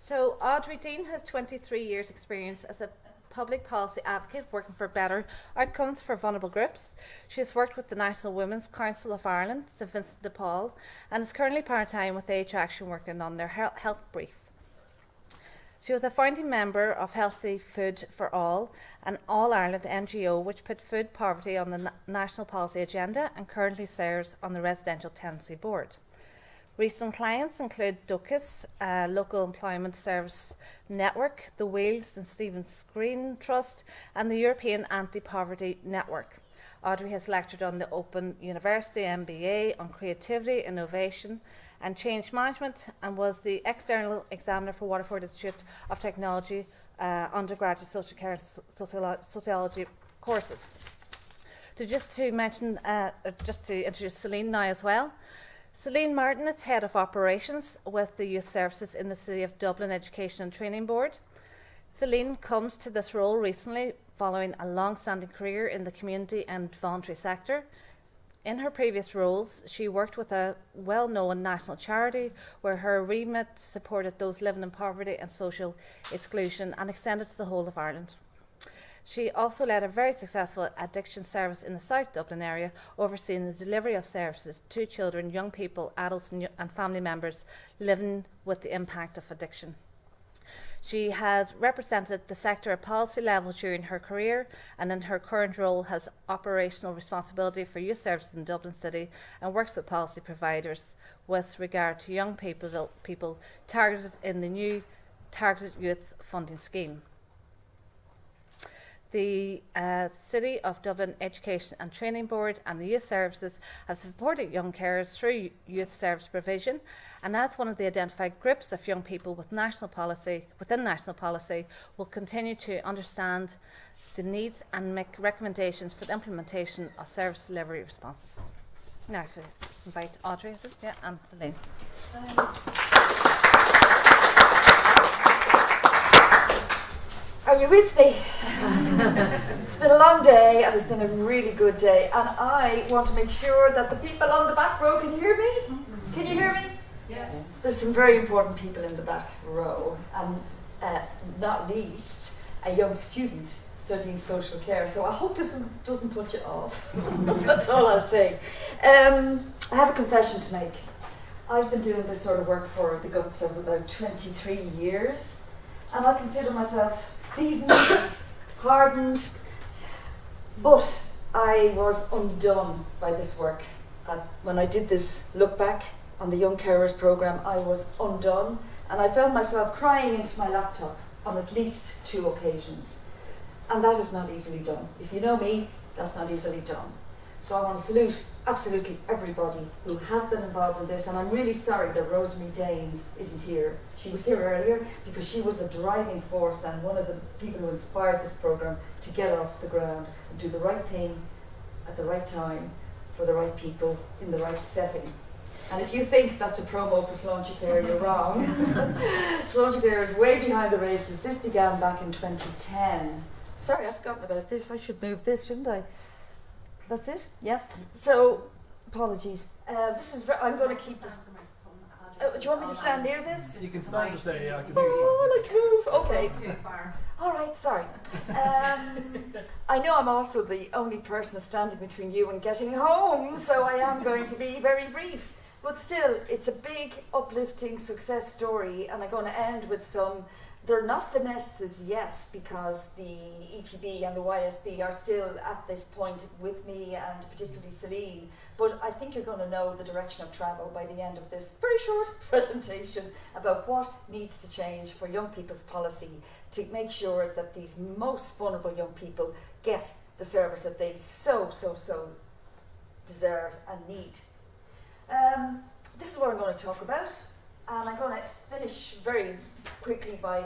So Audry Deane has 23 years experience as a public policy advocate working for better outcomes for vulnerable groups. She has worked with the National Women's Council of Ireland, St Vincent de Paul, and is currently part-time with Age Action working on their health brief. She was a founding member of Healthy Food for All, an All-Ireland NGO which put food poverty on the national policy agenda and currently serves on the Residential Tenancy Board. Recent clients include DOCUS, Local Employment Service Network, the Wales and Stephen's Green Trust, and the European Anti-Poverty Network. Audrey has lectured on the Open University MBA on creativity, innovation and change management, and was the external examiner for Waterford Institute of Technology undergraduate social care and sociology courses. Just to introduce Celine now as well. Celine Martin is Head of Operations with the Youth Services in the City of Dublin Education and Training Board. Celine comes to this role recently following a long-standing career in the community and voluntary sector. In her previous roles, she worked with a well-known national charity where her remit supported those living in poverty and social exclusion and extended to the whole of Ireland. She also led a very successful addiction service in the South Dublin area, overseeing the delivery of services to children, young people, adults and family members living with the impact of addiction. She has represented the sector at policy level during her career, and in her current role has operational responsibility for youth services in Dublin City and works with policy providers with regard to young people targeted in the new Targeted Youth Funding Scheme. The City of Dublin Education and Training Board and the Youth Services have supported young carers through youth service provision, and as one of the identified groups of young people within national policy, will continue to understand the needs and make recommendations for the implementation of service delivery responses. Now, if I invite Audrey, is it? Yeah, and Celine. Are you with me? It's been a long day and it's been a really good day, and I want to make sure that the people on the back row can hear me. Can you hear me? Yes. There's some very important people in the back row, and not least a young student studying social care, so I hope this doesn't put you off. That's all I'll say. I have a confession to make. I've been doing this sort of work for the guts of about 23 years. And I consider myself seasoned, hardened, but I was undone by this work. When I did this look back on the Young Carers programme, I was undone, and I found myself crying into my laptop on at least 2 occasions. And that is not easily done. If you know me, that's not easily done. So I want to salute absolutely everybody who has been involved in this, and I'm really sorry that Audry Deane isn't here. She was here earlier because she was a driving force and one of the people who inspired this programme to get off the ground and do the right thing at the right time for the right people in the right setting. And if you think that's a promo for Sláinte Care, you're wrong. Sláinte Care is way behind the races. This began back in 2010. Sorry, I've forgotten about this. I should move this, shouldn't I? That's it? Yeah. So, apologies. I'm going to keep this. Do you want me to stand near this? You can stand just there, yeah. I can I like to move. Okay. Too far. All right, sorry. I know I'm also the only person standing between you and getting home, so I am going to be very brief. But still, it's a big, uplifting success story, and I'm going to end with some. They're not finessed as yet because the ETB and the YSB are still at this point with me, and particularly Celine. But I think you're going to know the direction of travel by the end of this very short presentation about what needs to change for young people's policy to make sure that these most vulnerable young people get the service that they so deserve and need. This is what I'm going to talk about. And I'm going to finish very quickly by,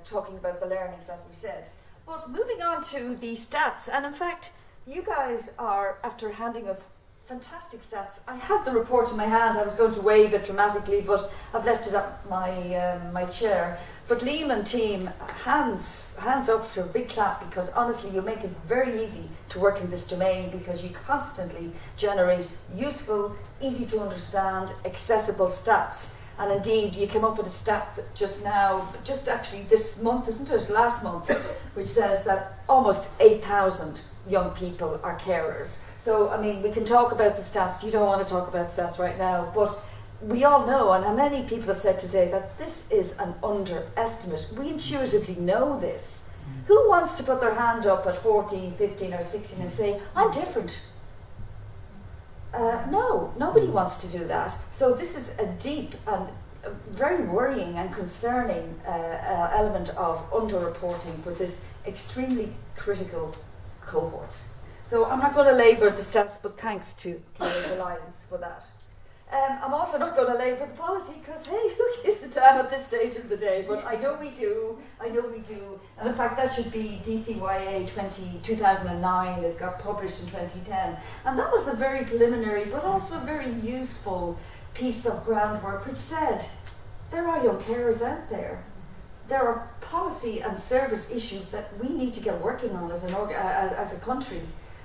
talking about the learnings, as we said. But moving on to the stats, and in fact, you guys are, after handing us fantastic stats, I had the report in my hand, I was going to wave it dramatically, but I've left it up my chair. But Liam and team, hands up for a big clap, because honestly, you make it very easy to work in this domain because you constantly generate useful, easy to understand, accessible stats. And indeed, you came up with a stat that just now, just actually this month, isn't it? Last month, which says that almost 8,000 young people are carers. So, I mean, we can talk about the stats. You don't want to talk about stats right now, but we all know, and many people have said today, that this is an underestimate. We intuitively know this. Who wants to put their hand up at 14, 15 or 16 and say, I'm different? No, nobody wants to do that. So this is a deep and very worrying and concerning element of underreporting for this extremely critical cohort. So I'm not going to labour the stats, but thanks to Claire Alliance for that. I'm also not going to labour the policy because, hey, who gives a damn at this stage of the day? But I know we do. And in fact, that should be DCYA 2009. It got published in 2010. And that was a very preliminary, but also a very useful piece of groundwork which said, there are young carers out there. There are policy and service issues that we need to get working on as a country.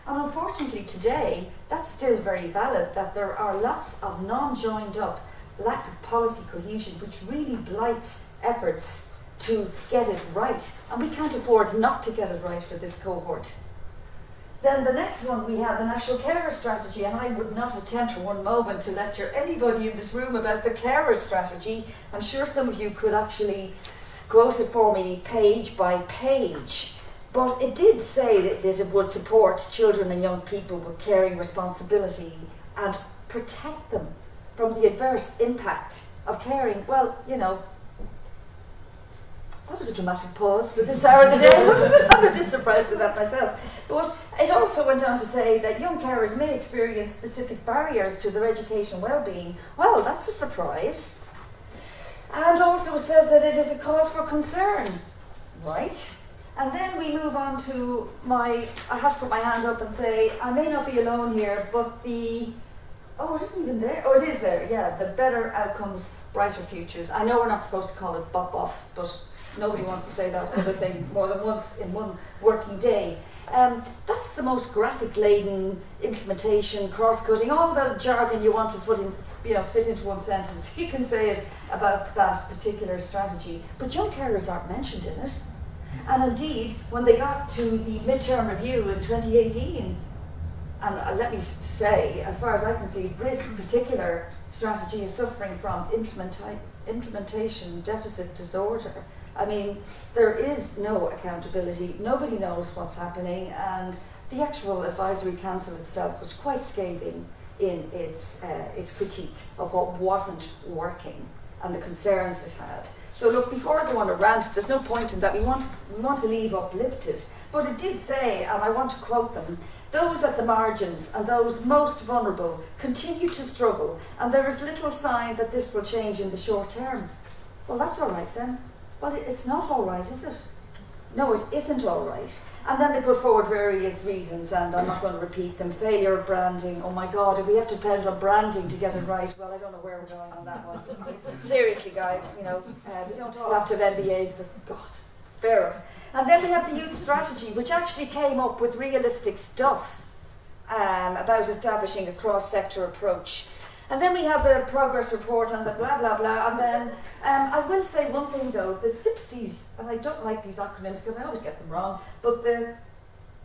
And unfortunately today, that's still very valid, that there are lots of non-joined up lack of policy cohesion which really blights efforts to get it right. And we can't afford not to get it right for this cohort. Then the next one, we have the National Carer Strategy, and I would not attempt for one moment to lecture anybody in this room about the Carer Strategy. I'm sure some of you could actually quote it for me page by page. But it did say that it would support children and young people with caring responsibility and protect them from the adverse impact of caring. Well, you know, that was a dramatic pause for this hour of the day, wasn't it? I'm a bit surprised at that myself. But it also went on to say that young carers may experience specific barriers to their education and well-being. Well, that's a surprise. And also it says that it is a cause for concern, right? And then we move on to I have to put my hand up and say, I may not be alone here, but it isn't even there. Oh, it is there, yeah, the better outcomes, brighter futures. I know we're not supposed to call it bop-off, but nobody wants to say that other thing more than once in one working day. That's the most graphic-laden implementation, cross-cutting, all the jargon you want to fit into one sentence. You can say it about that particular strategy, but young carers aren't mentioned in it. And indeed, when they got to the midterm review in 2018, and let me say, as far as I can see, this particular strategy is suffering from implementation deficit disorder. I mean, there is no accountability, nobody knows what's happening, and the actual advisory council itself was quite scathing in its critique of what wasn't working and the concerns it had. So look, before I go on a rant, there's no point in that. We want to leave uplifted. But it did say, and I want to quote them, those at the margins and those most vulnerable continue to struggle, and there is little sign that this will change in the short term. Well, that's all right then. Well, it's not all right, is it? No, it isn't all right. And then they put forward various reasons, and I'm not going to repeat them. Failure of branding. Oh my God, if we have to depend on branding to get it right, well, I don't know where we're going on that one. Seriously, guys, we don't all have to have MBAs, but God, spare us. And then we have the youth strategy, which actually came up with realistic stuff about establishing a cross-sector approach. And then we have the progress report and the blah, blah, blah. And then I will say one thing, though. The SIPSEs, and I don't like these acronyms because I always get them wrong, but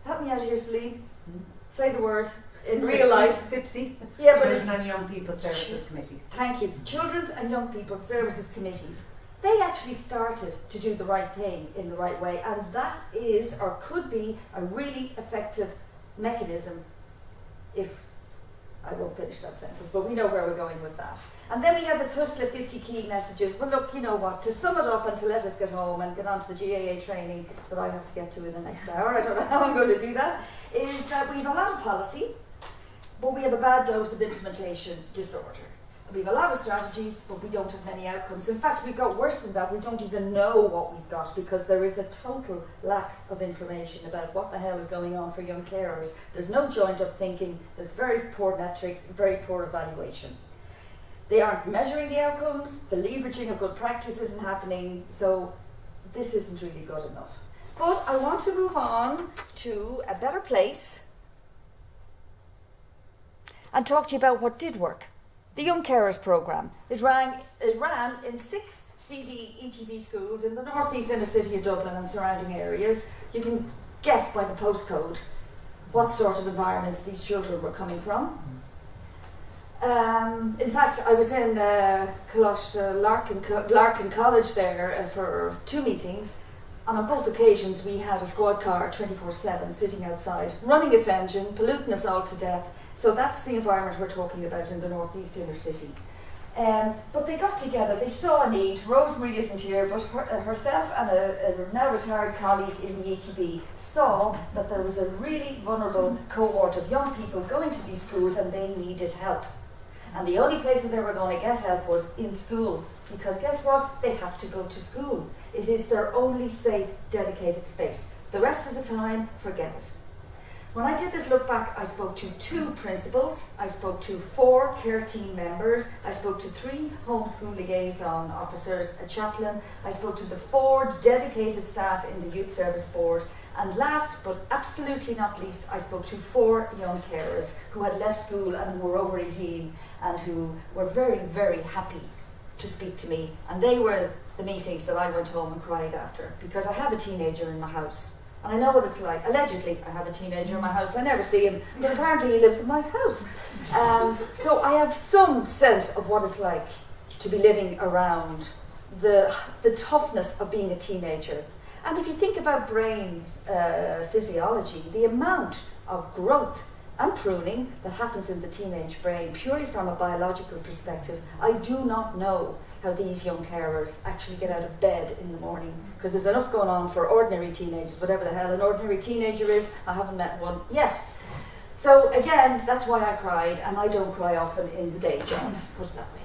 help me out here, Celine. Say the word in real life. SIPSE. Yeah, but Children and Young People Services Committees. Thank you. Children's and Young People Services Committees. They actually started to do the right thing in the right way, and that is, or could be, a really effective mechanism if I won't finish that sentence, but we know where we're going with that. And then we have the TUSLA 50 key messages. Well, look, you know what, to sum it up and to let us get home and get on to the GAA training that I have to get to in the next hour, I don't know how I'm going to do that, is that we have a lot of policy, but we have a bad dose of implementation disorder. We have a lot of strategies, but we don't have many outcomes. In fact, we've got worse than that. We don't even know what we've got because there is a total lack of information about what the hell is going on for young carers. There's no joined up thinking, there's very poor metrics, very poor evaluation. They aren't measuring the outcomes, the leveraging of good practice isn't happening, so this isn't really good enough. But I want to move on to a better place and talk to you about what did work. The Young Carers Programme. It ran in 6 CD ETB schools in the northeast inner city of Dublin and surrounding areas. You can guess by the postcode what sort of environments these children were coming from. In fact, I was in Larkin College there for 2 meetings, and on both occasions we had a squad car 24/7 sitting outside, running its engine, polluting us all to death. So that's the environment we're talking about in the northeast inner city. But they got together, they saw a need. Rosemary isn't here, but herself and a now retired colleague in the ETB saw that there was a really vulnerable cohort of young people going to these schools and they needed help. And the only place that they were going to get help was in school, because guess what? They have to go to school. It is their only safe, dedicated space. The rest of the time, forget it. When I did this look back, I spoke to 2 principals, I spoke to 4 care team members, I spoke to 3 homeschool liaison officers, a chaplain, I spoke to the 4 dedicated staff in the Youth Service Board, and last but absolutely not least, I spoke to 4 young carers who had left school and were over 18 and who were very, very happy to speak to me. And they were the meetings that I went home and cried after, because I have a teenager in my house. And I know what it's like. Allegedly, I have a teenager in my house. I never see him, but apparently he lives in my house. So I have some sense of what it's like to be living around the toughness of being a teenager. And if you think about brain physiology, the amount of growth and pruning that happens in the teenage brain, purely from a biological perspective, I do not know how these young carers actually get out of bed in the morning, because there's enough going on for ordinary teenagers, whatever the hell an ordinary teenager is. I haven't met one yet. So again, that's why I cried, and I don't cry often in the day job, put it that way.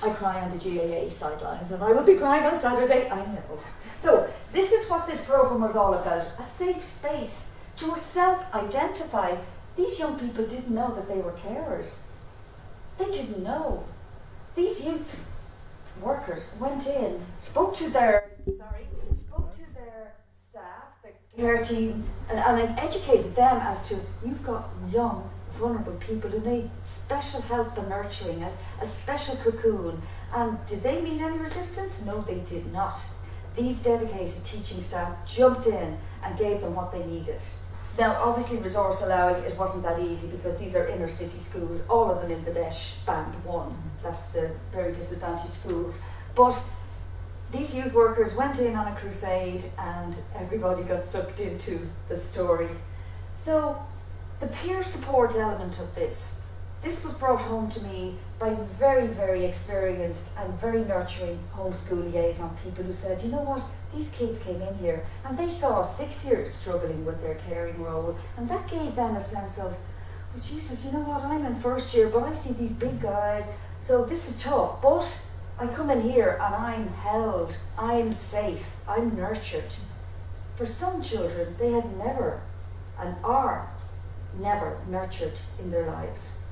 I cry on the GAA sidelines, and I will be crying on Saturday, I know. So this is what this programme was all about, a safe space to self-identify. These young people didn't know that they were carers. They didn't know. These youth workers went in, spoke to their staff, the care team, and educated them as to, you've got young, vulnerable people who need special help and nurturing, a special cocoon. And did they meet any resistance? No, they did not. These dedicated teaching staff jumped in and gave them what they needed. Now, obviously, resource allowing, it wasn't that easy, because these are inner city schools, all of them in the DESH band 1. That's the very disadvantaged schools. But these youth workers went in on a crusade and everybody got sucked into the story. So the peer support element of this was brought home to me by very, very experienced and very nurturing homeschool liaison people who said, you know what, these kids came in here and they saw 6-years struggling with their caring role, and that gave them a sense of, well, Jesus, you know what, I'm in first year, but I see these big guys, so this is tough, but I come in here and I'm held, I'm safe, I'm nurtured. For some children, they had never and are never nurtured in their lives.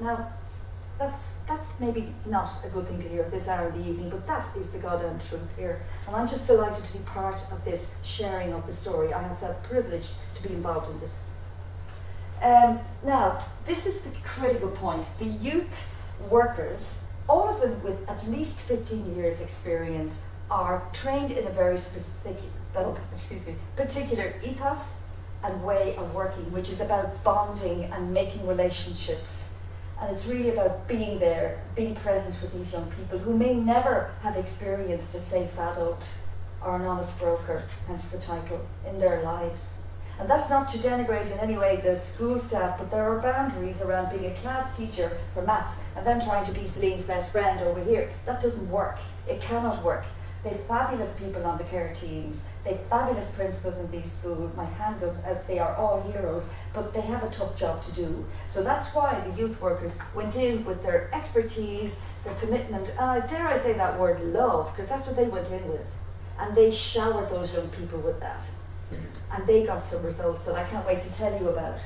Now, that's maybe not a good thing to hear at this hour of the evening, but that is the goddamn truth here. And I'm just delighted to be part of this sharing of the story. I have felt privileged to be involved in this. Now, this is the critical point. The youth workers, all of them with at least 15 years experience, are trained in a very particular ethos and way of working, which is about bonding and making relationships. And it's really about being there, being present with these young people who may never have experienced a safe adult or an honest broker, hence the title, in their lives. And that's not to denigrate in any way the school staff, but there are boundaries around being a class teacher for maths and then trying to be Celine's best friend over here. That doesn't work. It cannot work. They're fabulous people on the care teams. They're fabulous principals in these schools. My hand goes out. They are all heroes, but they have a tough job to do. So that's why the youth workers went in with their expertise, their commitment, and dare I say that word, love, because that's what they went in with. And they showered those young people with that. And they got some results that I can't wait to tell you about.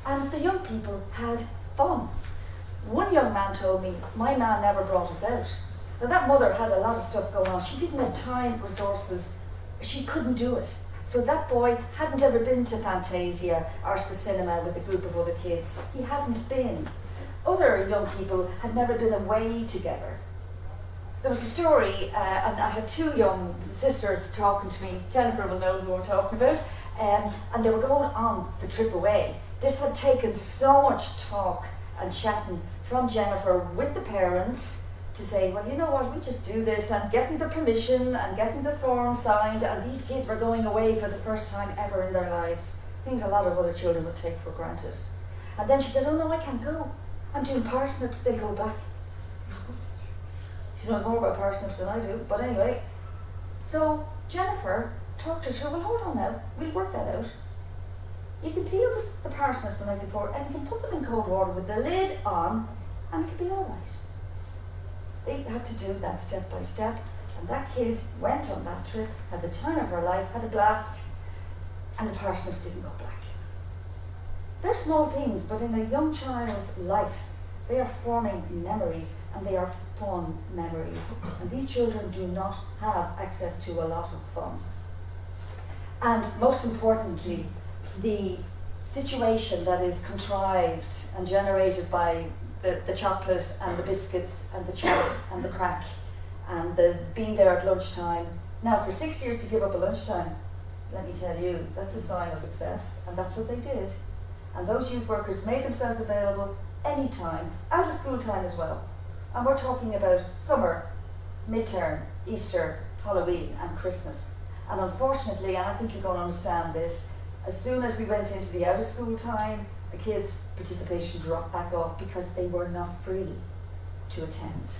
And the young people had fun. One young man told me, my man never brought us out. Now that mother had a lot of stuff going on. She didn't have time, resources. She couldn't do it. So that boy hadn't ever been to Fantasia or to the cinema with a group of other kids. He hadn't been. other young people had never been away together. There was a story, and I had two young sisters talking to me. Jennifer will know who I'm talking about. And they were going on the trip away. This had taken so much talk and chatting from Jennifer with the parents to say, well, you know what, we just do this, and getting the permission and getting the form signed, and these kids were going away for the first time ever in their lives. Things a lot of other children would take for granted. And then she said, oh no, I can't go. I'm doing parsnips, they'll go back. She knows more about parsnips than I do, but anyway. So Jennifer talked to her, well, hold on now, we'll work that out. You can peel the parsnips the night before, and you can put them in cold water with the lid on, and it'll be all right. They had to do that step by step, and that kid went on that trip, had the time of her life, had a blast, and the parsnips didn't go black. They're small things, but in a young child's life, they are forming memories, and they are fun memories. And these children do not have access to a lot of fun. And most importantly, the situation that is contrived and generated by the chocolate and the biscuits and the chat and the crack and the being there at lunchtime. Now, for 6 years to give up a lunchtime, let me tell you, that's a sign of success, and that's what they did. And those youth workers made themselves available anytime, out of school time as well. And we're talking about summer, midterm, Easter, Halloween and Christmas. And unfortunately, and I think you're going to understand this, as soon as we went into the out of school time, the kids' participation dropped back off because they were not free to attend.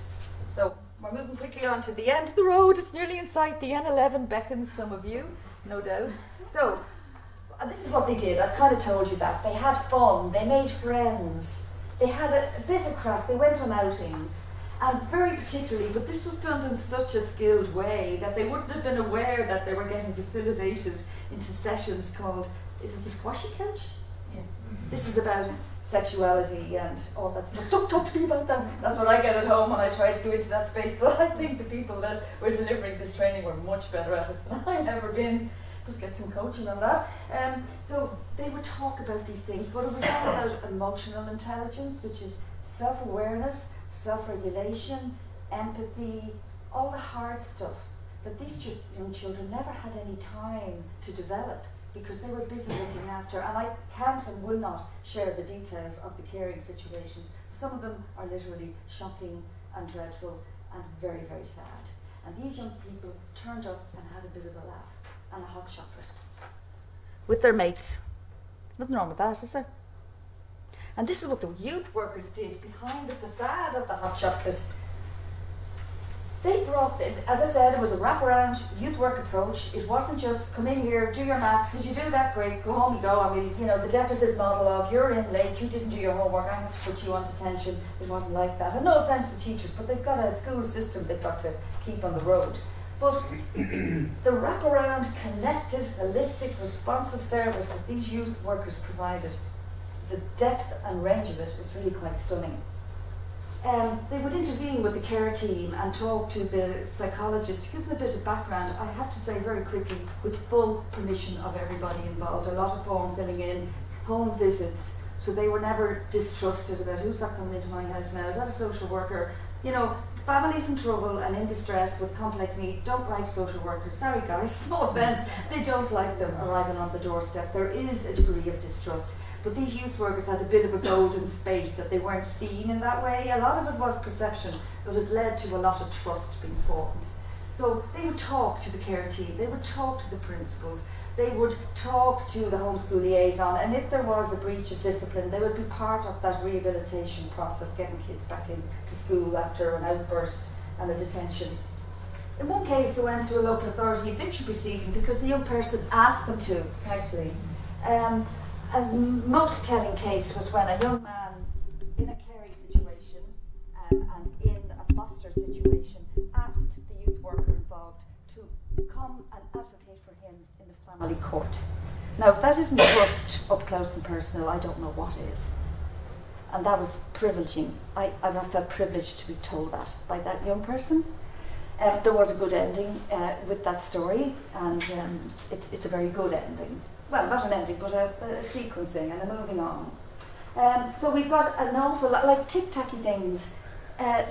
So we're moving quickly on to the end of the road. It's nearly in sight. The N11 beckons some of you, no doubt. So this is what they did. I've kind of told you that. They had fun. They made friends. They had a bit of crack. They went on outings. And very particularly, but this was done in such a skilled way that they wouldn't have been aware that they were getting facilitated into sessions called, is it the squashy couch? Yeah. This is about sexuality and all that stuff. Don't talk to me about that. That's what I get at home when I try to go into that space. But I think the people that were delivering this training were much better at it than I've ever been. Just get some coaching on that. So they would talk about these things, but it was all about emotional intelligence, which is self-awareness, self-regulation, empathy, all the hard stuff that these young children never had any time to develop because they were busy looking after. And I can't and will not share the details of the caring situations. Some of them are literally shocking and dreadful and very, very sad. And these young people turned up and had a bit of a laugh and a hot chocolate with their mates. Nothing wrong with that, is there? And this is what the youth workers did behind the facade of the hot chocolate. They brought, as I said, it was a wraparound youth work approach. It wasn't just come in here, do your maths, did you do that? Great, go home you go. I mean, you know, the deficit model of you're in late, you didn't do your homework, I have to put you on detention. It wasn't like that. And no offence to teachers, but they've got a school system they've got to keep on the road. But the wraparound, connected, holistic, responsive service that these youth workers provided, the depth and range of it is really quite stunning. They would intervene with the care team and talk to the psychologist to give them a bit of background. I have to say very quickly, with full permission of everybody involved, a lot of form filling in, home visits, so they were never distrusted about who's that coming into my house now, is that a social worker? You know, families in trouble and in distress with complex needs don't like social workers. Sorry guys, no offence, they don't like them arriving on the doorstep. There is a degree of distrust. But these youth workers had a bit of a golden space that they weren't seen in that way. A lot of it was perception, but it led to a lot of trust being formed. So they would talk to the care team, they would talk to the principals, they would talk to the homeschool liaison, and if there was a breach of discipline, they would be part of that rehabilitation process, getting kids back into school after an outburst and a detention. In one case, they went to a local authority eviction proceeding because the young person asked them to, nicely. A most telling case was when a young man in a caring situation and in a foster situation asked the youth worker involved to come and advocate for him in the family court. Now, if that isn't trust up close and personal, I don't know what is. And that was privileging. I felt privileged to be told that by that young person. There was a good ending with that story, and it's a very good ending. Well, not an ending, but a sequencing and a moving on. So we've got an awful lot, like tic-tacky things,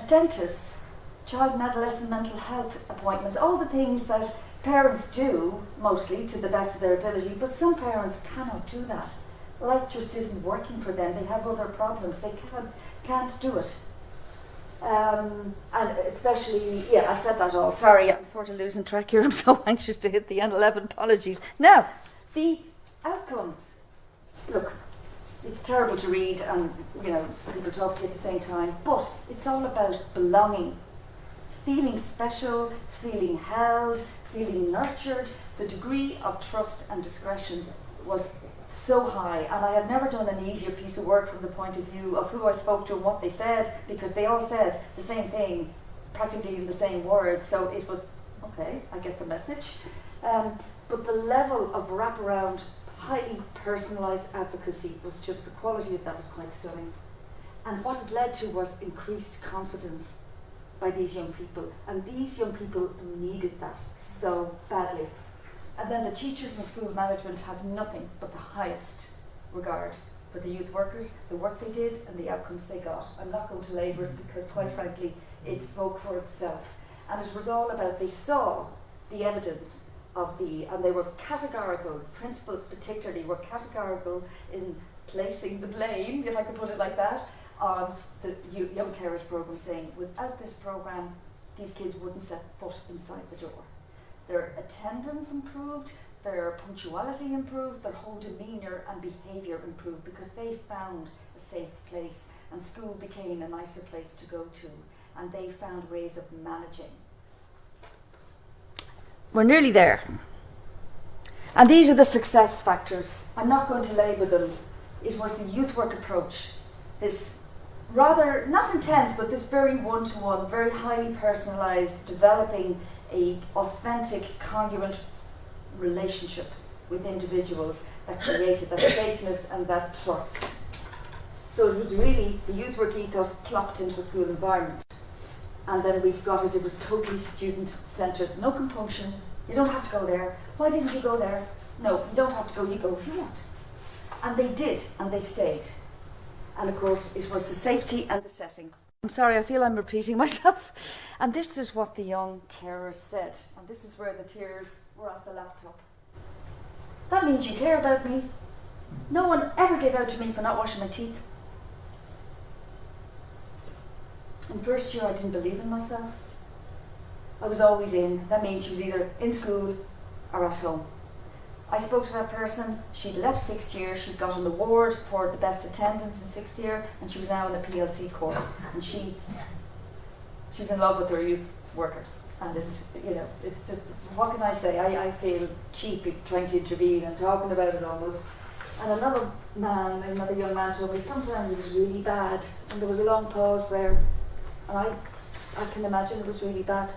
dentists, child and adolescent mental health appointments, all the things that parents do, mostly to the best of their ability, but some parents cannot do that. Life just isn't working for them. They have other problems. They can't do it. And especially, I said that all. Sorry, I'm sort of losing track here. I'm so anxious to hit the end 11. Apologies. Now, the outcomes. Look, it's terrible to read and, people talking at the same time, but it's all about belonging. Feeling special, feeling held, feeling nurtured. The degree of trust and discretion was so high, and I have never done an easier piece of work from the point of view of who I spoke to and what they said, because they all said the same thing, practically in the same words, so it was, okay, I get the message. But the level of wraparound, highly personalised advocacy was just, the quality of that was quite stunning. And what it led to was increased confidence by these young people, and these young people needed that so badly. And then the teachers and school management have nothing but the highest regard for the youth workers, the work they did and the outcomes they got. I'm not going to labour it because, quite frankly, it spoke for itself. And it was all about, they saw the evidence of and they were categorical, principals particularly were categorical in placing the blame, if I could put it like that, on the Young Carers programme, saying without this programme, these kids wouldn't set foot inside the door. Their attendance improved, their punctuality improved, their whole demeanour and behaviour improved because they found a safe place and school became a nicer place to go to, and they found ways of managing. We're nearly there. And these are the success factors. I'm not going to labour them. It was the youth work approach, this rather, not intense, but this very one-to-one, very highly personalised, developing a authentic, congruent relationship with individuals that created that safeness and that trust. So it was really the youth work ethos plopped into a school environment. And then we've got it was totally student-centred, no compunction. You don't have to go there. Why didn't you go there? No, you don't have to go, you go if you want. And they did, and they stayed. And of course, it was the safety and the setting. I'm sorry, I feel I'm repeating myself. And this is what the young carers said. And this is where the tears were at the laptop. That means you care about me. No one ever gave out to me for not washing my teeth. In first year, I didn't believe in myself. I was always in. That means she was either in school or at home. I spoke to that person. She'd left 6th year. She'd got an award for the best attendance in 6th year, and she was now in a PLC course. And she's in love with her youth worker. And it's just, what can I say? I feel cheap trying to intervene and talking about it almost. And another young man told me sometimes it was really bad, and there was a long pause there. And I can imagine it was really bad.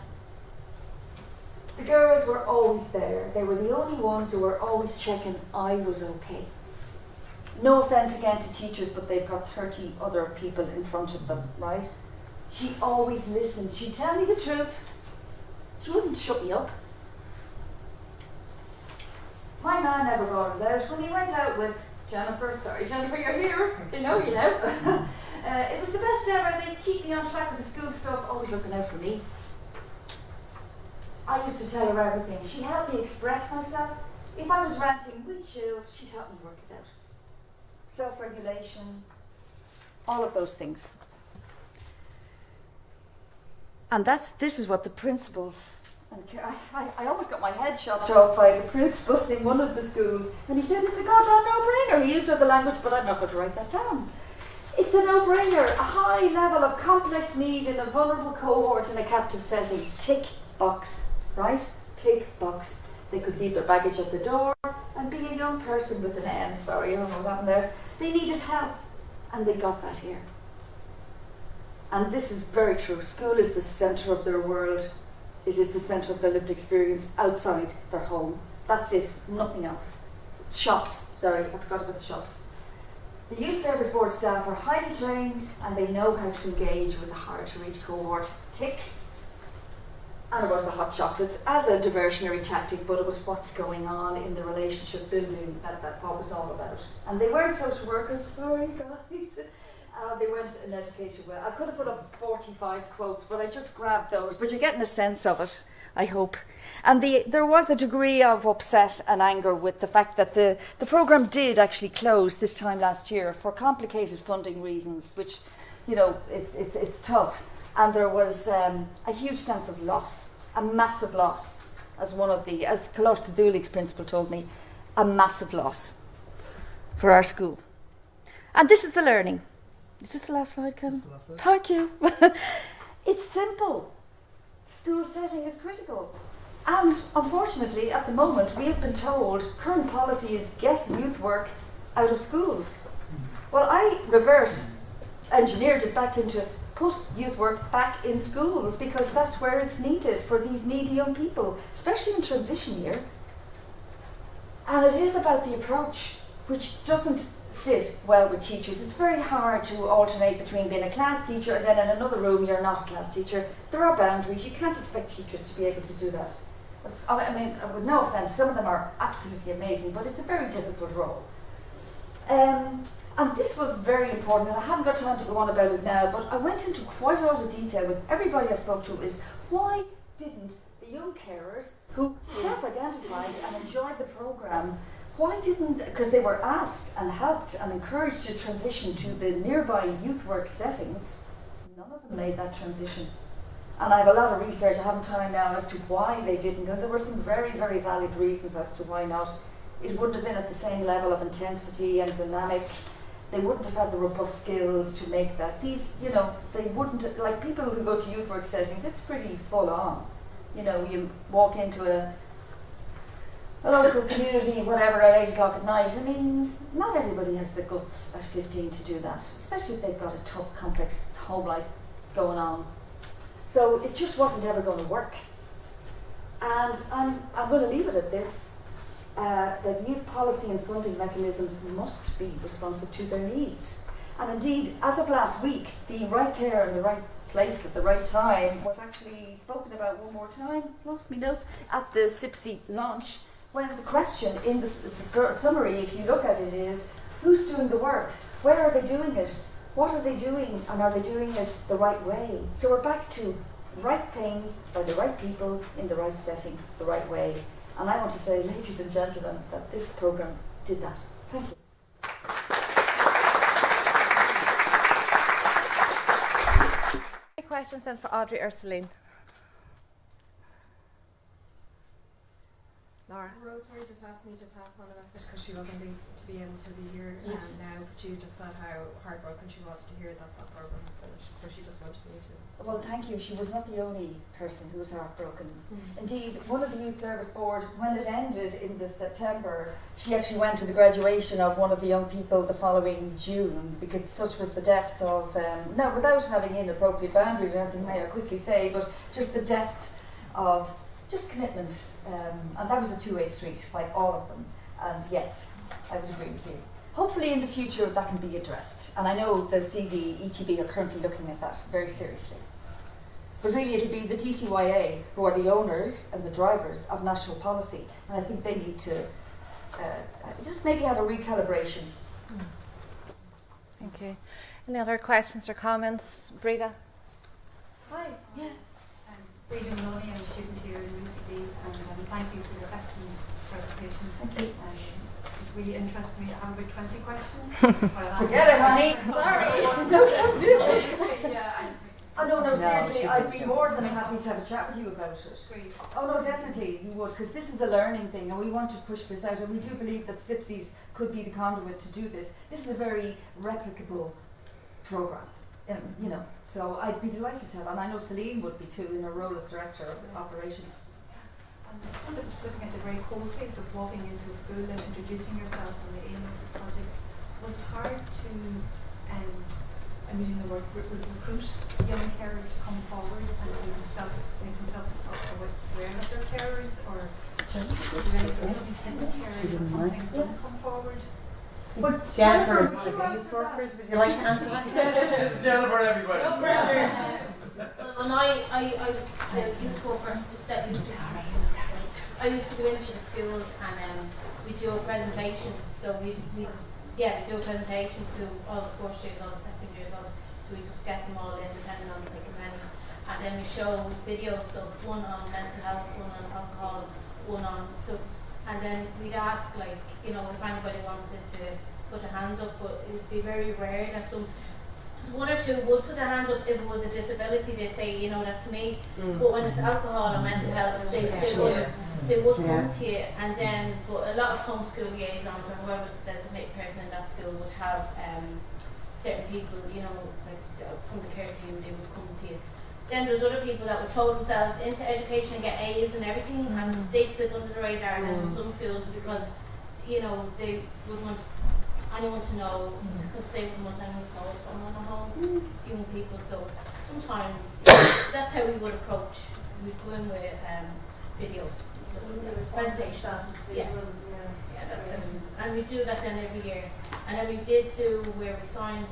The girls were always there. They were the only ones who were always checking I was okay. No offence again to teachers, but they've got 30 other people in front of them, right? She always listened. She'd tell me the truth. She wouldn't shut me up. My man never brought us out. When he went out with Jennifer, you're here. They know you now. It was the best ever. They'd keep me on track with the school stuff, always looking out for me. I used to tell her everything. She helped me express myself. If I was ranting, we'd chill. She'd help me work it out. Self-regulation, all of those things. And this is what the principals, and I almost got my head chopped off by the principal in one of the schools, and he said, it's a goddamn no-brainer. He used other language, but I'm not going to write that down. It's a no-brainer, a high level of complex need in a vulnerable cohort in a captive setting. Tick box, right? Tick box. They could leave their baggage at the door and be a young person with an N. Sorry, I don't know what happened there. They needed help, and they got that here. And this is very true. School is the centre of their world. It is the centre of their lived experience outside their home. That's it, nothing else. Shops, sorry, I forgot about the shops. The Youth Service Board staff are highly trained and they know how to engage with a hard to reach cohort. Tick. And it was the hot chocolates as a diversionary tactic, but it was what's going on in the relationship building that what was all about. And they weren't social workers, sorry guys. They weren't an education well. I could have put up 45 quotes, but I just grabbed those. But you're getting a sense of it, I hope. And there was a degree of upset and anger with the fact that the programme did actually close this time last year for complicated funding reasons, which, you know, it's tough. And there was a huge sense of loss, a massive loss, as Colette Dulig's principal told me, a massive loss for our school. And this is the learning. Is this the last slide, Kevin? Thank you. It's simple. School setting is critical. And unfortunately, at the moment, we have been told current policy is get youth work out of schools. Well, I reverse engineered it back into put youth work back in schools, because that's where it's needed for these needy young people, especially in transition year. And it is about the approach, which doesn't sit well with teachers. It's very hard to alternate between being a class teacher and then in another room you're not a class teacher. There are boundaries. You can't expect teachers to be able to do that. I mean, with no offence, some of them are absolutely amazing, but it's a very difficult role. And this was very important, and I haven't got time to go on about it now, but I went into quite a lot of detail with everybody I spoke to is why didn't the young carers who self-identified and enjoyed the programme, why didn't, because they were asked and helped and encouraged to transition to the nearby youth work settings, none of them made that transition. And I have a lot of research, I haven't time now, as to why they didn't, and there were some very, very valid reasons as to why not. It wouldn't have been at the same level of intensity and dynamic. They wouldn't have had the robust skills to make that. These, you know, they wouldn't, like people who go to youth work settings, it's pretty full on. You know, you walk into a local community, whatever, at 8 o'clock at night. I mean, not everybody has the guts at 15 to do that, especially if they've got a tough, complex home life going on. So it just wasn't ever going to work. And I'm going to leave it at this. That youth policy and funding mechanisms must be responsive to their needs. And indeed, as of last week, the right care in the right place at the right time was actually spoken about one more time, lost me notes, at the CIPSI launch, when the question in the summary, if you look at it, is who's doing the work? Where are they doing it? What are they doing? And are they doing it the right way? So we're back to right thing by the right people in the right setting, the right way. And I want to say, ladies and gentlemen, that this programme did that. Thank you. Any questions then for Audrey or Celine? Laura? Rosemary just asked me to pass on a message because she wasn't able to be here Yes. now, but she just said how heartbroken she was to hear that programme had finished, so she just wanted me to. Well, thank you. She was not the only person who was heartbroken. Indeed, one of the Youth Service Board, when it ended in the September, she actually went to the graduation of one of the young people the following June, because such was the depth of, now without having inappropriate boundaries or anything, may I quickly say, but just the depth of just commitment. And that was a two-way street by all of them. And yes, I would agree with you. Hopefully in the future that can be addressed. And I know the CD, ETB are currently looking at that very seriously. But really it'll be the DCYA who are the owners and the drivers of national policy. And I think they need to just maybe have a recalibration. Thank you. Any other questions or comments? Breda? Hi. Yeah. Breda Maloney, I'm a student here in UCD, and thank you for your excellent presentation. Thank you. It really interests me. I have about 20 questions. Forget it, honey. Sorry. No, don't do it. Yeah, Oh, no, seriously, I'd be more than happy to have a chat with you about it. great. Oh no, definitely you would, because this is a learning thing and we want to push this out, and we do believe that CIPSIs could be the conduit to do this. This is a very replicable programme, you know, so I'd be delighted to have, and I know Celine would be too in her role as Director of Operations. And I suppose it was looking at the very cold face of walking into a school and introducing yourself on the aim of the project. Was it hard to, I'm using the word recruit young carers to come forward and make themselves aware that they're carers, or these hidden carers that sometimes don't come forward? But Jennifer is one of the youth workers. Would you like to answer that? This is Jennifer, everybody. No pressure. When I I was the youth worker that used to. I used to go into the school and we do a presentation. So we do a presentation to all the first years, all the second years, so we just get them all in, depending on like many. And then we show videos, so one on mental health, one on alcohol, one on and then we'd ask, like, you know, if anybody wanted to put their hands up, but it would be very rare that one or two would put their hands up if it was a disability. They'd say, you know, that's me. But when it's alcohol or mental health, they would come to you. And then, but a lot of homeschool liaisons or whoever's the designated person in that school would have certain people, you know, like from the care team, they would come to you. Then there's other people that would throw themselves into education and get A's and everything, and they'd slip under the radar in some schools because, you know, they wouldn't want anyone to know, because they wouldn't want anyone to know what's going on at home, young people. So sometimes that's how we would approach. We'd go in with videos, presentations. Yeah, that's it. And we do that then every year. And then we did do where we signed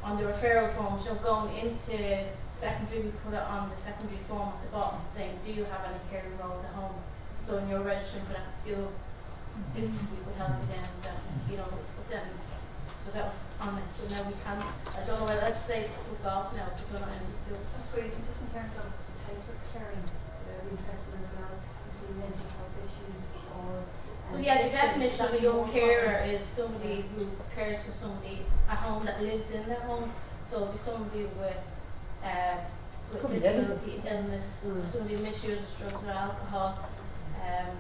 on the referral form, so going into secondary, we put it on the secondary form at the bottom saying, do you have any caring roles at home? So when you're registering for that school, if we could help you then, you know, but then, so that was on it. So now we can't, I don't know whether I'd say it's took off now because we're not in the school. That's great. And just in terms of types of caring, they're interested as well. You see mental health issues or. Well, yeah, the definition of a young carer is somebody who cares for somebody at home that lives in their home. So it'd be somebody with disability, illness, somebody who misuses drugs or alcohol. And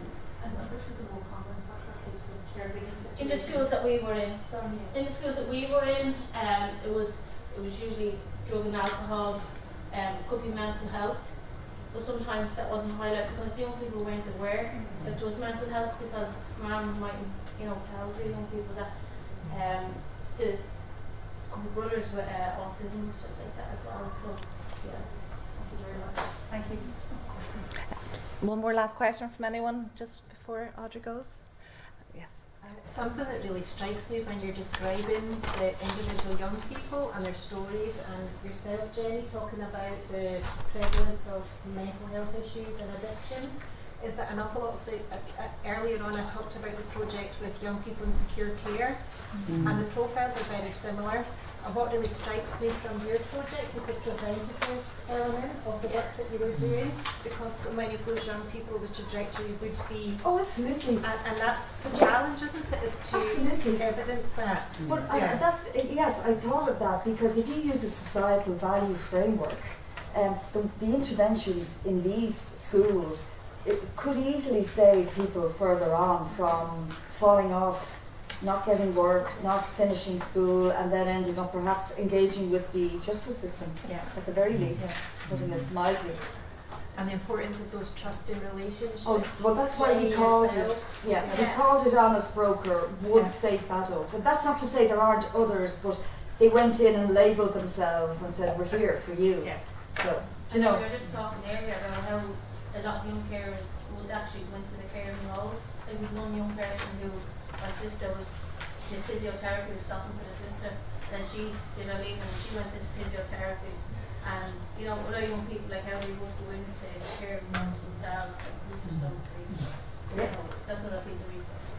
which was the more common types of caregiving situations? In the schools that we were in, in the schools that we were in, it was usually drug and alcohol, could be mental health. But sometimes that wasn't highlighted because young people weren't aware if there was mental health, because mum mightn't, you know, tell the young people that the couple of brothers with autism and stuff like that as well. So yeah, thank you very much. Thank you. One more last question from anyone just before Audrey goes? Yes. Something that really strikes me when you're describing the individual young people and their stories, and yourself, Jenny, talking about the prevalence of mental health issues and addiction, is that an awful lot of the, earlier on I talked about the project with young people in secure care, and the profiles are very similar. And what really strikes me from your project is the preventative element of the work that you were doing, because so many of those young people, the trajectory would be. Oh, absolutely. And that's the challenge, isn't it? Is to evidence that. But yes, I thought of that because if you use a societal value framework, the interventions in these schools, it could easily save people further on from falling off, not getting work, not finishing school, and then ending up perhaps engaging with the justice system at the very least, putting it mildly. And the importance of those trusting relationships. Oh, well, that's why we called it. Yeah, we called it Honest Broker, would safe adult. And that's not to say there aren't others, but they went in and labelled themselves and said, "We're here for you." Yeah. So, do you know? We were just talking earlier about how a lot of young carers would actually go into the caring role. Like with one young person who, my sister was, did physiotherapy, was stopping for the sister, then she did a leave and she went into physiotherapy. And you know, other young people, like how they would go into caring roles themselves, like we just don't really, you know, that's another piece of research.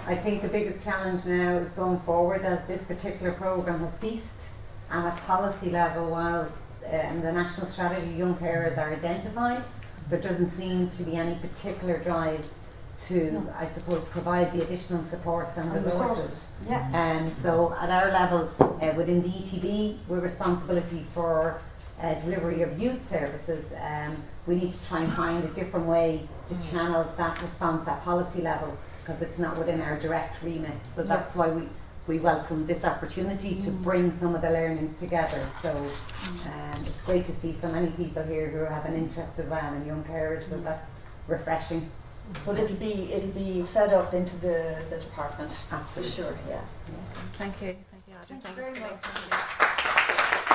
I think the biggest challenge now is going forward as this particular programme has ceased, and at policy level, while the national strategy young carers are identified, there doesn't seem to be any particular drive to, I suppose, provide the additional supports and resources. Yeah. So at our level, within the ETB, we're responsibility for delivery of youth services. We need to try and find a different way to channel that response at policy level, because it's not within our direct remit. So that's why we welcome this opportunity to bring some of the learnings together. So it's great to see so many people here who have an interest as well in young carers, so that's refreshing. But it'll be fed up into the department. Absolutely. For sure, yeah. Thank you. Thank you, Audrey. Thank you very much. Thanks.